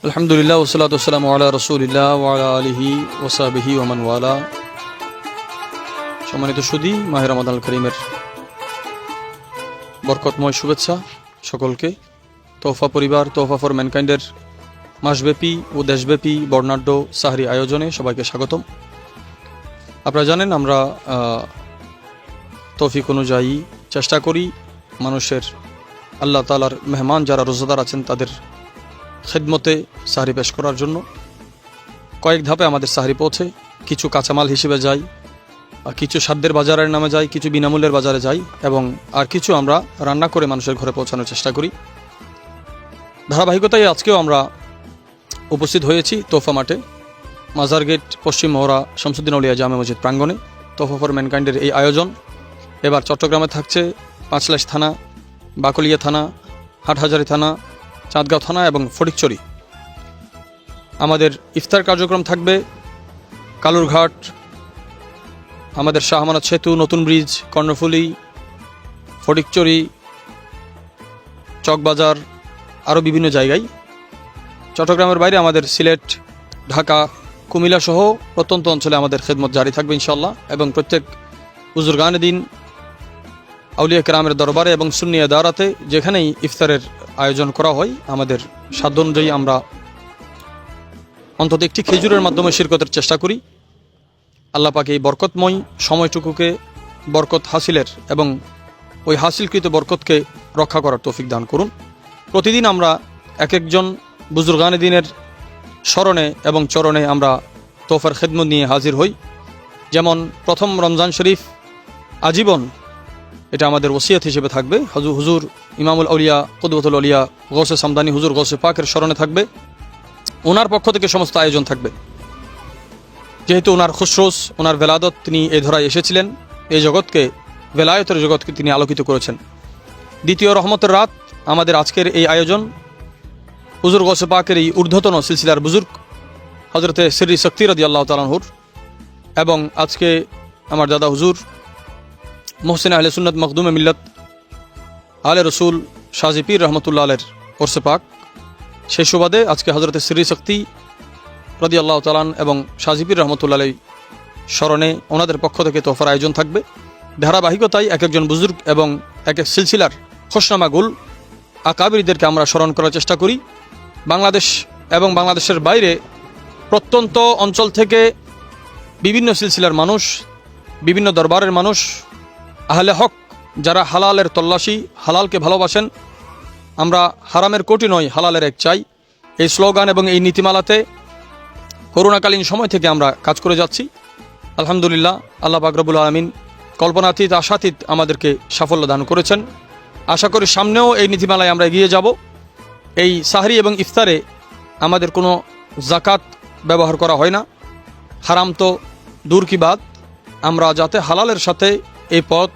আলহামদুলিল্লাহ ওয়াসসালাতু ওয়াসসালামু আলা রাসূলিল্লাহ ওয়া আলা আলিহি ওয়া সাহবিহি ওয়া মান ওয়ালা। সম্মানিত সুধী, মাহে রমাদানুল কারীমের বরকতময় শুভেচ্ছা সকলকে। তোহফা পরিবার, তোহফা ফর ম্যানকাইন্ডের মাসব্যাপী ও দেশব্যাপী বর্ণাঢ্য সাহরি আয়োজনে সবাইকে স্বাগতম। আপনারা জানেন আমরা তৌফিক অনুযায়ী চেষ্টা করি মানুষের, আল্লাহ তাআলার মেহমান যারা রোজাদার আছেন তাদের খেদমতে সাহরি পেশ করার জন্য। কয়েক ধাপে আমাদের সাহরি পৌঁছে, কিছু কাঁচামাল হিসেবে যাই, কিছু সাধ্যের বাজারের নামে যাই, কিছু বিনামূল্যের বাজারে যাই এবং আর কিছু আমরা রান্না করে মানুষের ঘরে পৌঁছানোর চেষ্টা করি। ধারাবাহিকতায় আজকেও আমরা উপস্থিত হয়েছি তোহফা মাঠে, মাজার গেট, পশ্চিম মহড়া, শামসুদ্দিন আউলিয়া জামে মসজিদ প্রাঙ্গণে। তোহফা ফর ম্যানকাইন্ডের এই আয়োজন এবার চট্টগ্রামে থাকছে পাঁচলাইশ থানা, বাকলিয়া থানা, হাটহাজারী থানা, চাঁদগাঁও থানা এবং ফটিকছড়ি। আমাদের ইফতার কার্যক্রম থাকবে কালুরঘাট, আমাদের শাহ আমানত সেতু, নতুন ব্রিজ, কর্ণফুলী, ফটিকছড়ি, চকবাজার, আরও বিভিন্ন জায়গায়। চট্টগ্রামের বাইরে আমাদের সিলেট, ঢাকা, কুমিল্লা সহ প্রত্যন্ত অঞ্চলে আমাদের খেদমত জারি থাকবে ইনশাআল্লাহ। এবং প্রত্যেক বুজুর্গানে দিন, আউলিয়া কেরামের দরবারে এবং সুন্নি আদারাতে যেখানেই ইফতারের আয়োজন করা হয়, আমাদের সাধ্য অনুযায়ী আমরা অন্তত একটি খেজুরের মাধ্যমে শিরকতের চেষ্টা করি। আল্লাহ পাক এই বরকতময় সময়টুকুকে বরকত হাসিলের এবং ওই হাসিলকৃত বরকতকে রক্ষা করার তৌফিক দান করুন। প্রতিদিন আমরা এক একজন বুজুর্গানে দিনের স্মরণে এবং চরণে আমরা তোহফার খেদমত নিয়ে হাজির হই। যেমন প্রথম রমজান শরীফ আজীবন, এটা আমাদের ওসিয়ত হিসেবে থাকবে। হুজুর ইমামুল আউলিয়া কুদওয়াতুল আউলিয়া গৌসে সামদানি হুজুর গৌসে পাকের স্মরণে থাকবে। ওনার পক্ষ থেকে সমস্ত আয়োজন থাকবে। যেহেতু ওনার খুশরোস, ওনার ভেলাদত, তিনি এই ধরায় এসেছিলেন, এই জগৎকে, ভেলায়তের জগৎকে তিনি আলোকিত করেছেন। দ্বিতীয় রহমতের রাত আমাদের আজকের এই আয়োজন হুজুর গৌসে পাকের এই ঊর্ধ্বতন সিলসিলার বুজুর্গ হজরতে সিররি শক্তি রাদিয়াল্লাহু তাআলা আনহুর এবং আজকে আমার দাদা হুজুর মোহসিন আহলে সুন্নাত মখদুমে মিল্লাত আলে রসুল শাহজি পীর রহমতুল্লাহ আলের ওরসে পাক, সেই সুবাদে আজকে হজরতে সিররি শক্তি রাদিয়াল্লাহু তাআলা এবং শাহজি পীর রহমতুল্লাহ আলাই স্মরণে ওনাদের পক্ষ থেকে তোহফার আয়োজন থাকবে। ধারাবাহিকতায় এক একজন বুজুর্গ এবং এক এক সিলসিলার খোশনামাগুল আকাবিরদেরকে আমরা স্মরণ করার চেষ্টা করি। বাংলাদেশ এবং বাংলাদেশের বাইরে প্রত্যন্ত অঞ্চল থেকে বিভিন্ন সিলসিলার মানুষ, বিভিন্ন দরবারের মানুষ, আহলে হক যারা হালালের তল্লাশি, হালালকে ভালোবাসেন, আমরা হারামের কোটি নয় হালালের এক চাই, এই স্লোগান এবং এই নীতিমালাতে করোনাকালীন সময় থেকে আমরা কাজ করে যাচ্ছি। আলহামদুলিল্লাহ, আল্লাহ পাক রব্বুল আলামিন কল্পনাতীত আশাতীত আমাদেরকে সাফল্য দান করেছেন। আশা করি সামনেও এই নীতিমালায় আমরা এগিয়ে যাব। এই সাহরি এবং ইফতারে আমাদের কোনো জাকাত ব্যবহার করা হয় না। হারাম তো দূর কি বাদ, আমরা যাতে হালালের সাথে এই পথ,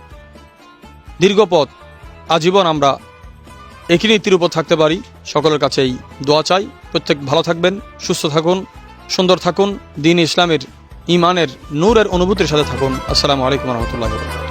দীর্ঘ পথ, আজীবন আমরা একই নীতির উপর থাকতে পারি, সকলের কাছে এই দোয়া চাই। প্রত্যেক ভালো থাকবেন, সুস্থ থাকুন, সুন্দর থাকুন, দ্বীন ইসলামের, ইমানের, নূরের অনুভূতির সাথে থাকুন। আসসালামু আলাইকুম ওয়া রাহমাতুল্লাহি ওয়া বারাকাতুহু।